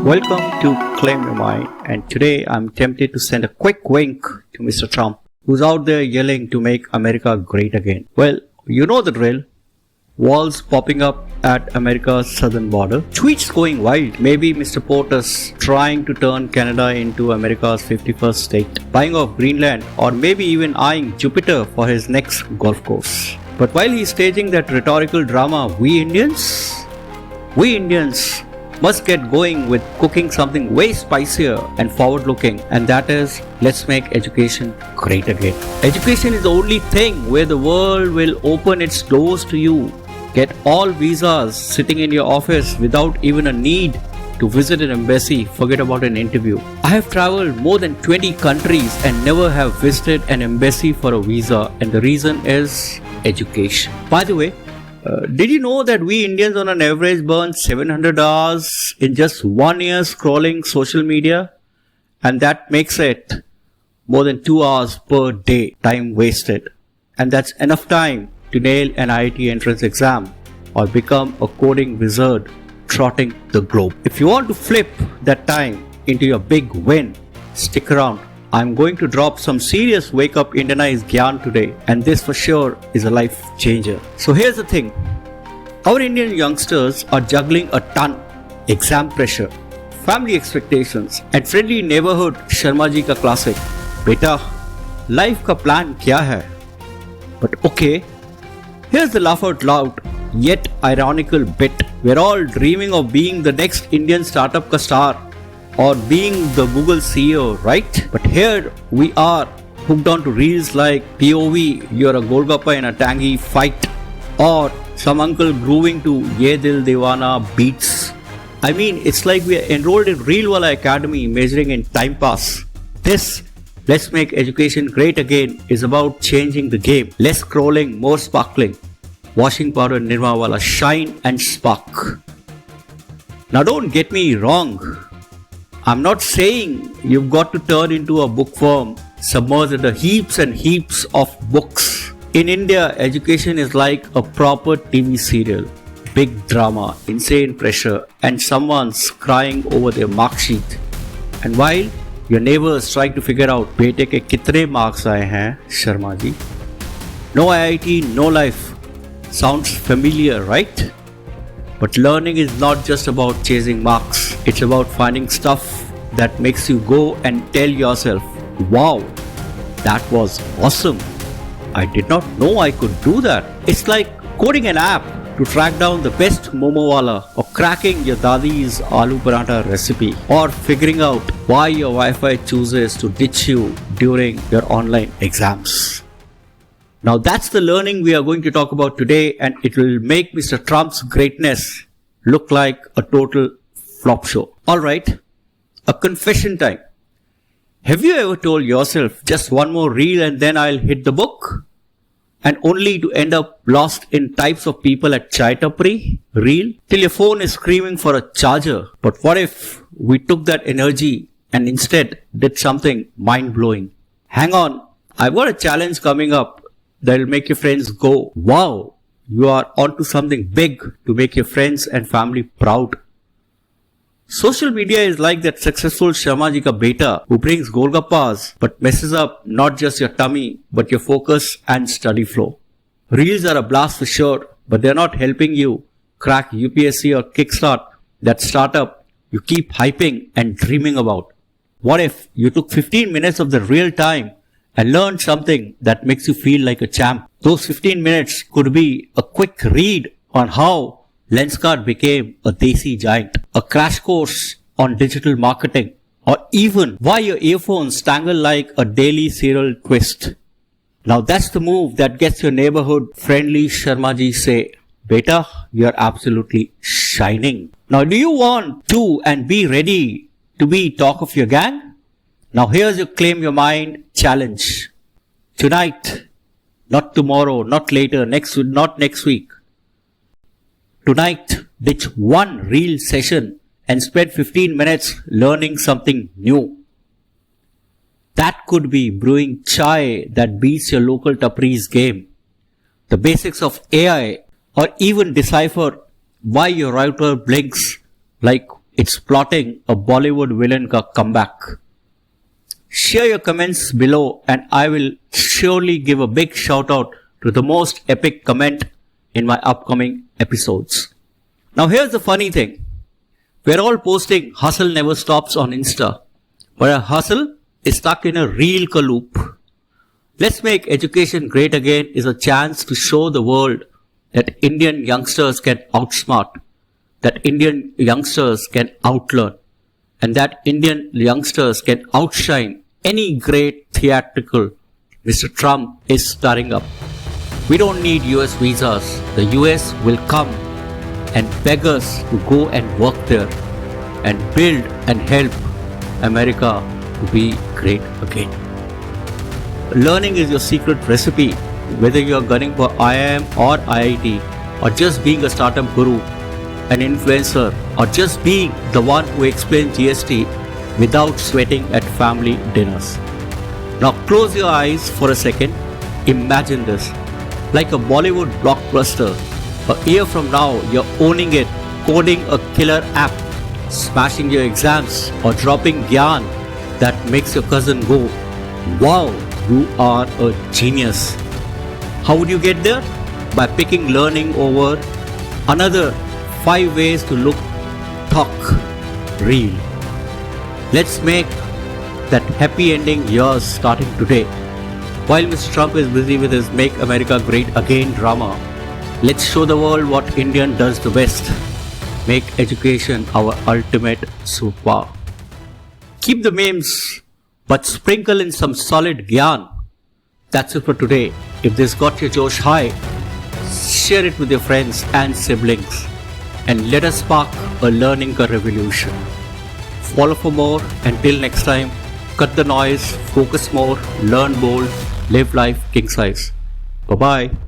Welcome to Claim Your Mind, and today I'm tempted to send a quick wink to Mr. Trump, who's out there yelling to make America great again. Well, you know the drill. Walls popping up at America's southern border, tweets going wild, maybe Mr. POTUS trying to turn Canada into America's 51st state, buying off Greenland, or maybe even eyeing Jupiter for his next golf course. But while he's staging that rhetorical drama, we Indians must get going with cooking something way spicier and forward-looking, and that is, let's make education great again. Education is the only thing where the world will open its doors to you. Get all visas sitting in your office without even a need to visit an embassy, forget about an interview. I have traveled more than 20 countries and never have visited an embassy for a visa, and the reason is education. By the way, did you know that we Indians on an average burn 700 hours in just 1 year scrolling social media? And that makes it more than 2 hours per day time wasted. And that's enough time to nail an IIT entrance exam or become a coding wizard trotting the globe. If you want to flip that time into your big win, stick around. I'm going to drop some serious wake-up Indianized gyan today, and this for sure is a life changer. So here's the thing. Our Indian youngsters are juggling a ton. Exam pressure, family expectations, and friendly neighborhood Sharma ji ka classic. Beta, life ka plan kya hai? But okay, here's the laugh out loud, yet ironical bit. We're all dreaming of being the next Indian startup ka star, or being the Google CEO, right? But here we are, hooked on to reels like POV, you're a Golgappa in a tangy fight, or some uncle grooving to Ye Dil Dewana beats. I mean, it's like we are enrolled in Reelwala Academy measuring in time pass. This Let's Make Education Great Again is about changing the game. Less scrolling, more sparkling. Washing powder Nirma Wala, shine and spark. Now don't get me wrong. I'm not saying you've got to turn into a bookworm submerged in the heaps and heaps of books. In India, education is like a proper TV serial. Big drama, insane pressure, and someone's crying over their mark sheet. And while your neighbors trying to figure out bete ke kitne marks aaye hain, Sharma ji. No IIT, no life. Sounds familiar, right? But learning is not just about chasing marks. It's about finding stuff that makes you go and tell yourself, wow, that was awesome. I did not know I could do that. It's like coding an app to track down the best momo wala, or cracking your dadi's aloo paratha recipe, or figuring out why your Wi-Fi chooses to ditch you during your online exams. Now that's the learning we are going to talk about today, and it will make Mr. Trump's greatness look like a total flop show. Alright, a confession time. Have you ever told yourself just one more reel and then I'll hit the book? And only to end up lost in types of people at Chai Tapri, reel, till your phone is screaming for a charger. But what if we took that energy and instead did something mind-blowing? Hang on, I've got a challenge coming up that will make your friends go, wow, you are onto something big to make your friends and family proud. Social media is like that successful Sharma ji ka beta who brings Golgappas but messes up not just your tummy but your focus and study flow. Reels are a blast for sure, but they're not helping you crack UPSC or kickstart that startup you keep hyping and dreaming about. What if you took 15 minutes of the real time and learned something that makes you feel like a champ? Those 15 minutes could be a quick read on how Lenskart became a desi giant, a crash course on digital marketing, or even why your earphones tangle like a daily cereal twist. Now that's the move that gets your neighborhood friendly Sharma ji say, beta, you're absolutely shining. Now do you want to and be ready to be talk of your gang? Now here's your Claim Your Mind challenge. Tonight, not tomorrow, not later, not next week. Tonight, ditch one reel session and spend 15 minutes learning something new. That could be brewing chai that beats your local Tapri's game, the basics of AI, or even decipher why your router blinks like it's plotting a Bollywood villain ka comeback. Share your comments below and I will surely give a big shout out to the most epic comment in my upcoming episodes. Now here's the funny thing. We're all posting hustle never stops on Insta, but our hustle is stuck in a reel ka loop. Let's Make Education Great Again is a chance to show the world that Indian youngsters can outsmart, that Indian youngsters can outlearn, and that Indian youngsters can outshine any great theatrical Mr. Trump is starting up. We don't need US visas. The US will come and beg us to go and work there and build and help America to be great again. Learning is your secret recipe, whether you are gunning for IIM or IIT, or just being a startup guru, an influencer, or just being the one who explains GST without sweating at family dinners. Now close your eyes for a second. Imagine this. Like a Bollywood blockbuster, a year from now you're owning it, coding a killer app, smashing your exams, or dropping gyan that makes your cousin go, wow, you are a genius. How would you get there? By picking learning over another 5 ways to look, talk, real. Let's make that happy ending yours starting today. While Mr. Trump is busy with his Make America Great Again drama, let's show the world what Indian does the best. Make education our ultimate superpower. Keep the memes, but sprinkle in some solid gyan. That's it for today. If this got your Josh high, share it with your friends and siblings and let us spark a learning revolution. Follow for more. Until next time, cut the noise, focus more, learn bold, live life king size. Bye-bye.